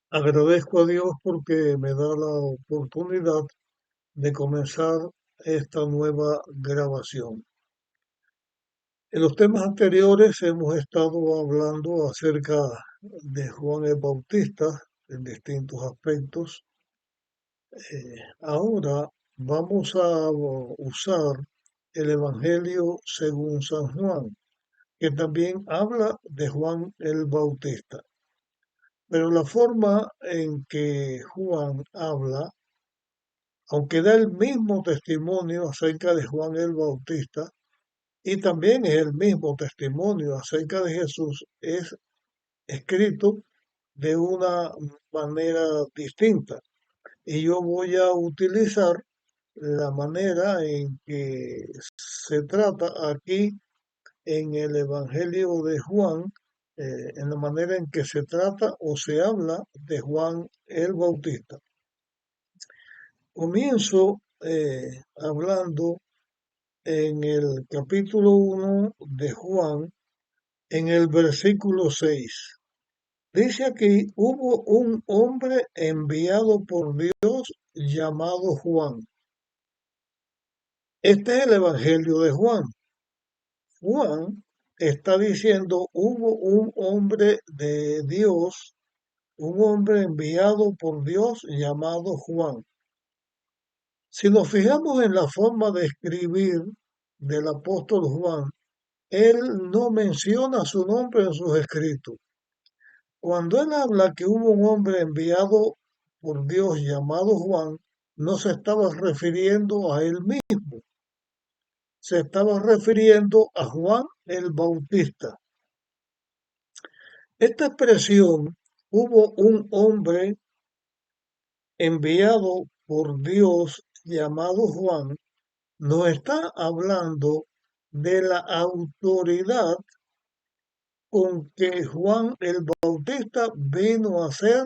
Agradezco a Dios porque me da la oportunidad de comenzar esta nueva grabación. En los temas anteriores hemos estado hablando acerca de Juan el Bautista en distintos aspectos. Ahora vamos a usar el Evangelio según San Juan, que también habla de Juan el Bautista. Pero la forma en que Juan habla, aunque da el mismo testimonio acerca de Juan el Bautista, y también es el mismo testimonio acerca de Jesús, es escrito de una manera distinta. Y yo voy a utilizar la manera en que se trata aquí en el Evangelio de Juan, en la manera en que se trata o se habla de Juan el Bautista. Comienzo hablando en el capítulo 1 de Juan, en el versículo 6. Dice aquí, hubo un hombre enviado por Dios llamado Juan. Este es el Evangelio de Juan. Juan está diciendo, hubo un hombre de Dios, un hombre enviado por Dios llamado Juan. Si nos fijamos en la forma de escribir del apóstol Juan, él no menciona su nombre en sus escritos. Cuando él habla que hubo un hombre enviado por Dios llamado Juan, no se estaba refiriendo a él mismo, se estaba refiriendo a Juan el Bautista. Esta expresión, hubo un hombre enviado por Dios llamado Juan, nos está hablando de la autoridad con que Juan el Bautista vino a hacer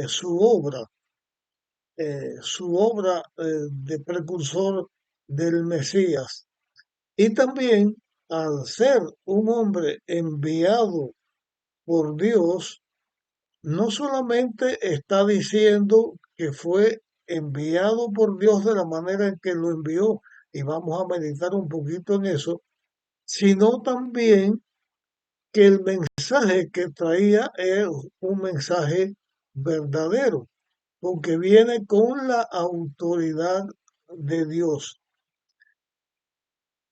su obra de precursor del Mesías. Y también al ser un hombre enviado por Dios, no solamente está diciendo que fue enviado por Dios de la manera en que lo envió, y vamos a meditar un poquito en eso, sino también que el mensaje que traía es un mensaje verdadero, porque viene con la autoridad de Dios.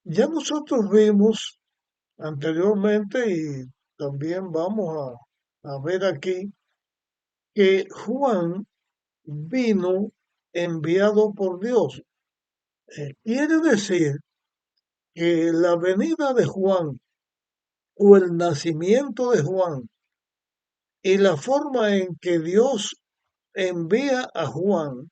Ya nosotros vimos anteriormente y también vamos a ver aquí que Juan vino enviado por Dios. Quiere decir que la venida de Juan o el nacimiento de Juan y la forma en que Dios envía a Juan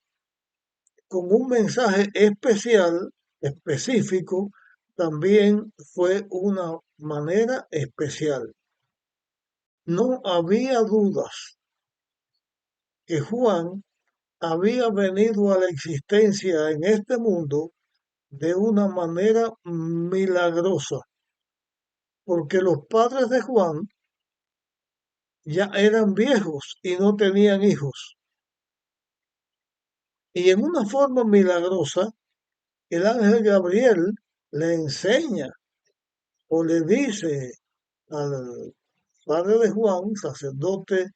con un mensaje especial, específico, también fue una manera especial. No había dudas que Juan había venido a la existencia en este mundo de una manera milagrosa, porque los padres de Juan ya eran viejos y no tenían hijos. Y en una forma milagrosa, el ángel Gabriel le enseña o le dice al padre de Juan, sacerdote,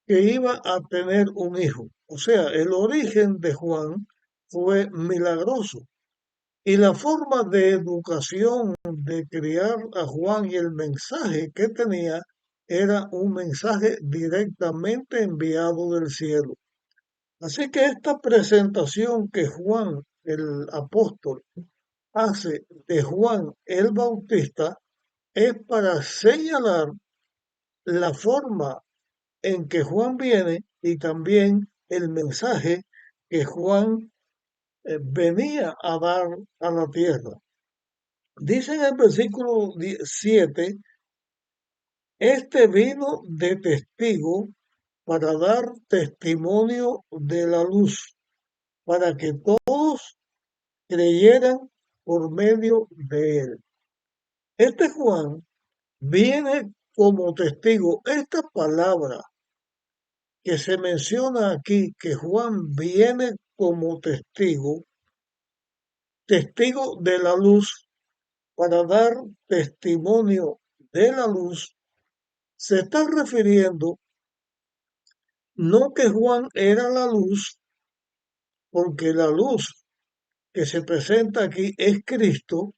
que iba a tener un hijo. O sea, el origen de Juan fue milagroso. Y la forma de educación de criar a Juan y el mensaje que tenía era un mensaje directamente enviado del cielo. Así que esta presentación que Juan, el apóstol, hace de Juan el Bautista es para señalar la forma en que Juan viene y también el mensaje que Juan venía a dar a la tierra. Dice en el versículo 7, este vino de testigo para dar testimonio de la luz, para que todos creyeran por medio de él. Este Juan viene como testigo. Esta palabra que se menciona aquí que Juan viene como testigo, testigo de la luz, para dar testimonio de la luz, se está refiriendo no que Juan era la luz, porque la luz que se presenta aquí es Cristo,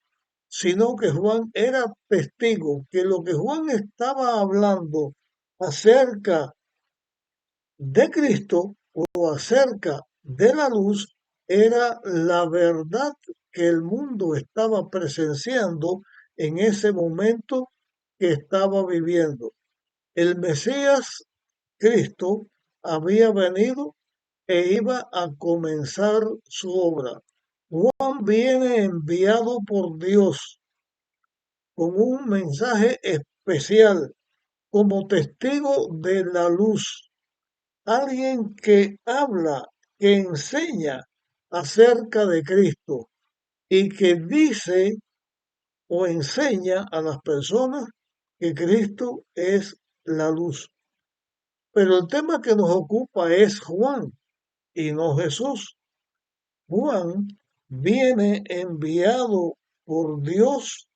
sino que Juan era testigo, que lo que Juan estaba hablando acerca de Cristo o acerca de la luz era la verdad que el mundo estaba presenciando en ese momento que estaba viviendo. El Mesías Cristo había venido e iba a comenzar su obra. Juan viene enviado por Dios con un mensaje especial como testigo de la luz, alguien que habla, que enseña acerca de Cristo y que dice o enseña a las personas que Cristo es la luz. Pero el tema que nos ocupa es Juan y no Jesús. Juan viene enviado por Dios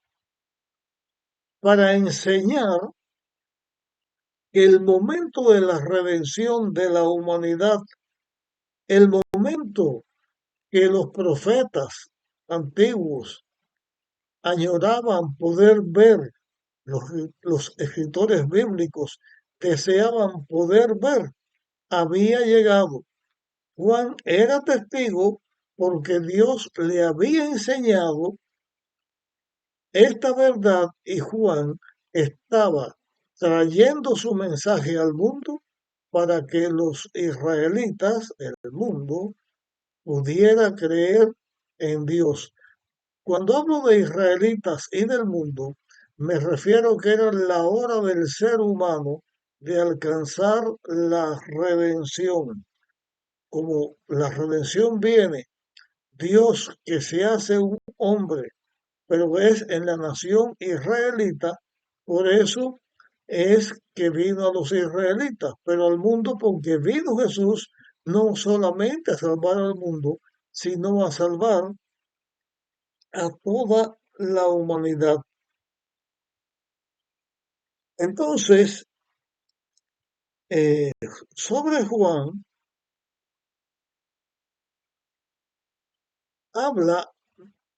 para enseñar que el momento de la redención de la humanidad, el momento que los profetas antiguos añoraban poder ver, los, los escritores bíblicos deseaban poder ver, había llegado. Juan era testigo porque Dios le había enseñado esta verdad y Juan estaba trayendo su mensaje al mundo para que los israelitas, el mundo, pudiera creer en Dios. Cuando hablo de israelitas y del mundo, me refiero que era la hora del ser humano de alcanzar la redención. Como la redención viene, Dios que se hace un hombre, pero es en la nación israelita, por eso es que vino a los israelitas, pero al mundo porque vino Jesús no solamente a salvar al mundo, sino a salvar a toda la humanidad. Entonces, eh, sobre Juan habla,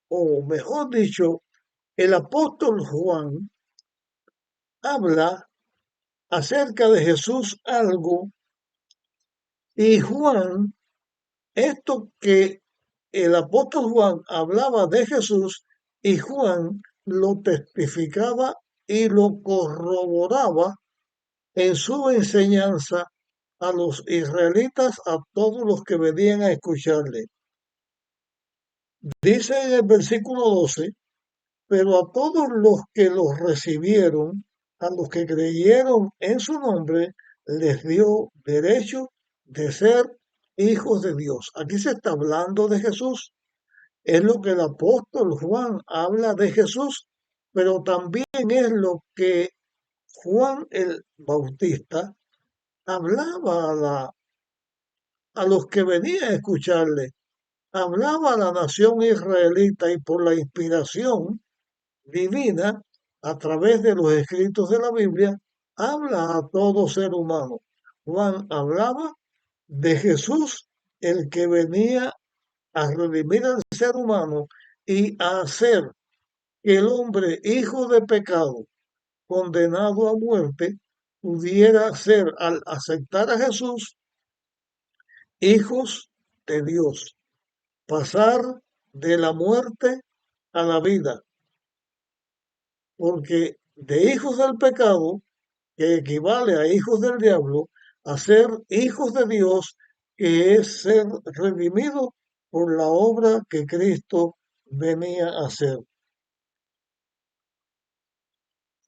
o mejor dicho, el apóstol Juan habla acerca de Jesús algo y Juan, esto que el apóstol Juan hablaba de Jesús y Juan lo testificaba y lo corroboraba en su enseñanza a los israelitas, a todos los que venían a escucharle. Dice en el versículo 12, pero a todos los que los recibieron, a los que creyeron en su nombre, les dio derecho de ser hijos de Dios. Aquí se está hablando de Jesús. Es lo que el apóstol Juan habla de Jesús, pero también es lo que Juan el Bautista hablaba a los que venían a escucharle. Hablaba a la nación israelita y por la inspiración divina, a través de los escritos de la Biblia, habla a todo ser humano. Juan hablaba de Jesús, el que venía a redimir al ser humano y a hacer que el hombre, hijo de pecado, condenado a muerte, pudiera ser, al aceptar a Jesús, hijos de Dios, pasar de la muerte a la vida, porque de hijos del pecado, que equivale a hijos del diablo, a ser hijos de Dios, que es ser redimido por la obra que Cristo venía a hacer.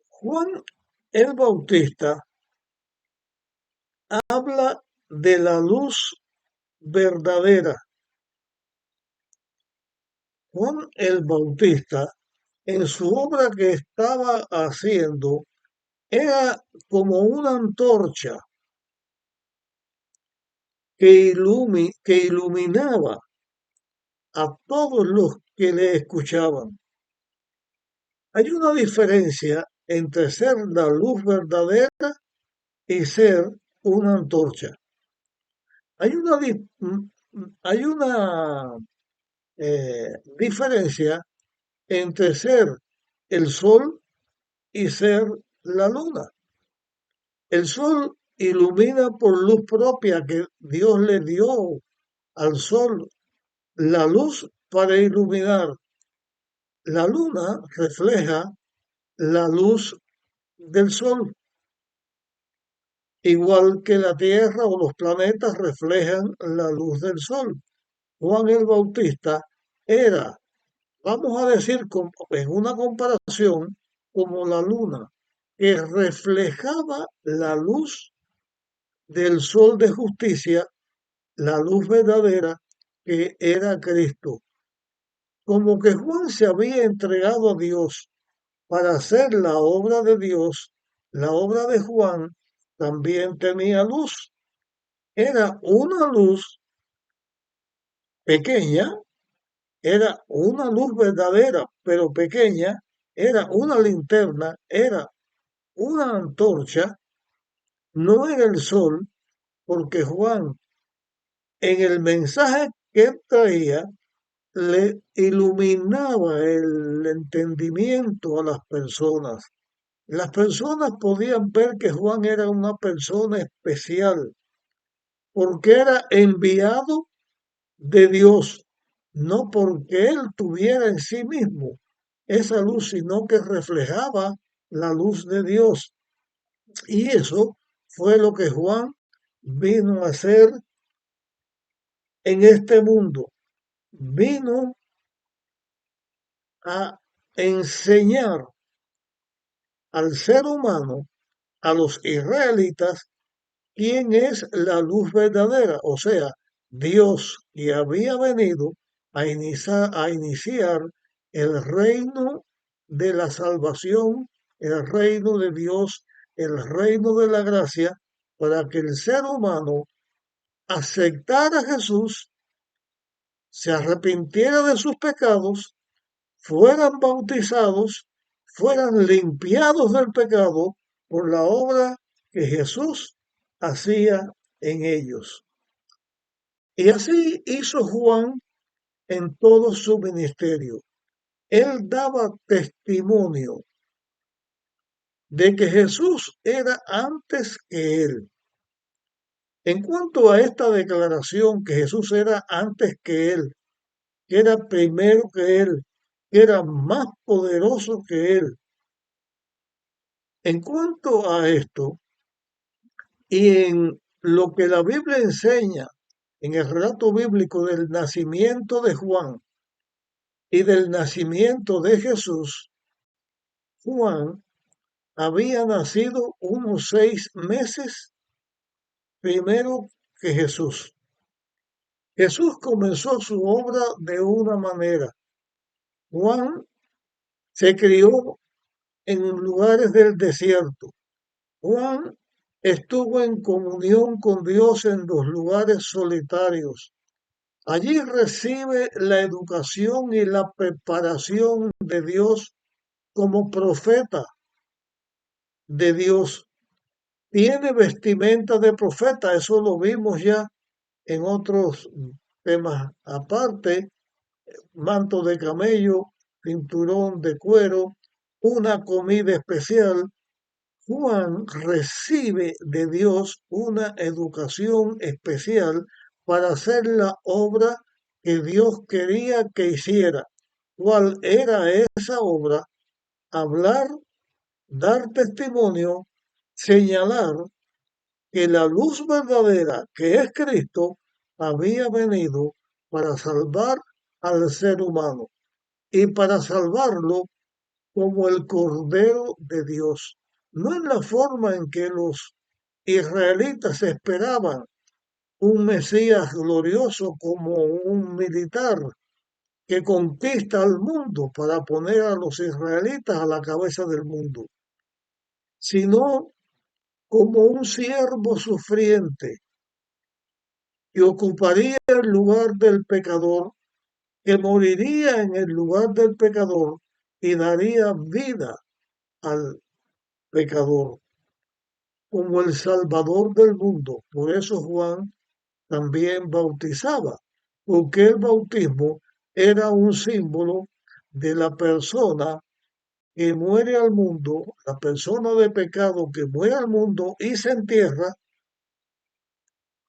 Juan el Bautista habla de la luz verdadera. Juan el Bautista, en su obra que estaba haciendo, era como una antorcha que iluminaba a todos los que le escuchaban. Hay una diferencia entre ser la luz verdadera y ser una antorcha. Hay una, hay una diferencia entre ser el sol y ser la luna. El sol ilumina por luz propia que Dios le dio al sol la luz para iluminar. La luna refleja la luz del sol, igual que la Tierra o los planetas reflejan la luz del sol. Juan el Bautista era, vamos a decir, en una comparación, como la luna, que reflejaba la luz del sol de justicia, la luz verdadera que era Cristo. Como que Juan se había entregado a Dios para hacer la obra de Dios, la obra de Juan también tenía luz. Era una luz pequeña, era una luz verdadera, pero pequeña, era una linterna, era una antorcha, no era el sol, porque Juan en el mensaje que traía le iluminaba el entendimiento a las personas. Las personas podían ver que Juan era una persona especial, porque era enviado de Dios, no porque él tuviera en sí mismo esa luz, sino que reflejaba la luz de Dios. Y eso fue lo que Juan vino a hacer en este mundo. Vino a enseñar al ser humano, a los israelitas, quién es la luz verdadera, o sea, Dios que había venido a iniciar el reino de la salvación, el reino de Dios, el reino de la gracia, para que el ser humano aceptara a Jesús, se arrepintiera de sus pecados, fueran bautizados, fueran limpiados del pecado por la obra que Jesús hacía en ellos. Y así hizo Juan en todo su ministerio. Él daba testimonio de que Jesús era antes que él. En cuanto a esta declaración que Jesús era antes que él, que era primero que él, que era más poderoso que él, en cuanto a esto, y en lo que la Biblia enseña, en el relato bíblico del nacimiento de Juan y del nacimiento de Jesús, Juan había nacido unos 6 meses primero que Jesús. Jesús comenzó su obra de una manera. Juan se crió en lugares del desierto. Juan estuvo en comunión con Dios en los lugares solitarios. Allí recibe la educación y la preparación de Dios como profeta de Dios. Tiene vestimenta de profeta, eso lo vimos ya en otros temas aparte, manto de camello, cinturón de cuero, una comida especial. Juan recibe de Dios una educación especial para hacer la obra que Dios quería que hiciera. ¿Cuál era esa obra? Hablar, dar testimonio, señalar que la luz verdadera, que es Cristo, había venido para salvar al ser humano y para salvarlo como el Cordero de Dios, no en la forma en que los israelitas esperaban un Mesías glorioso como un militar que conquista al mundo para poner a los israelitas a la cabeza del mundo, sino como un siervo sufriente y ocuparía el lugar del pecador, que moriría en el lugar del pecador y daría vida al pecador como el Salvador del mundo. Por eso Juan también bautizaba, porque el bautismo era un símbolo de la persona que muere al mundo, la persona de pecado que muere al mundo y se entierra,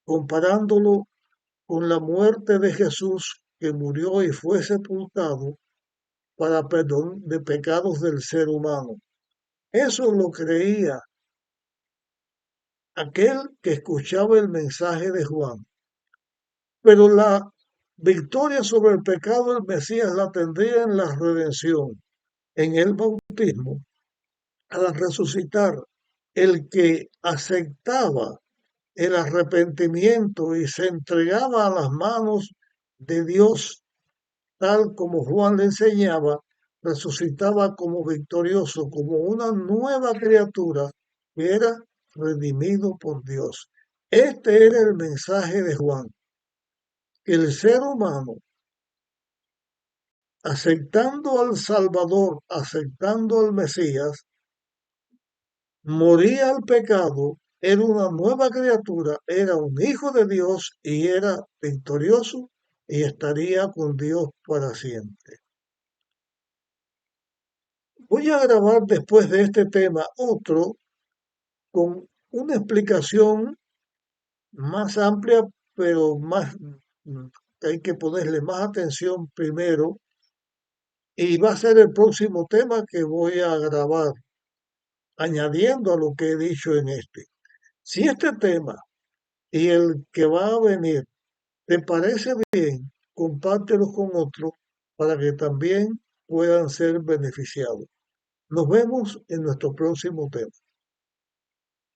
comparándolo con la muerte de Jesús que murió y fue sepultado para perdón de pecados del ser humano. Eso lo creía aquel que escuchaba el mensaje de Juan. Pero la victoria sobre el pecado del Mesías la tendría en la redención, en el bautismo, al resucitar. El que aceptaba el arrepentimiento y se entregaba a las manos de Dios, tal como Juan le enseñaba, resucitaba como victorioso, como una nueva criatura que era redimido por Dios. Este era el mensaje de Juan, que el ser humano, aceptando al Salvador, aceptando al Mesías, moría al pecado, era una nueva criatura, era un hijo de Dios y era victorioso y estaría con Dios para siempre. Voy a grabar después de este tema otro con una explicación más amplia, pero más hay que ponerle más atención primero y va a ser el próximo tema que voy a grabar, añadiendo a lo que he dicho en este. Si este tema y el que va a venir te parece bien, compártelo con otros para que también puedan ser beneficiados. Nos vemos en nuestro próximo tema.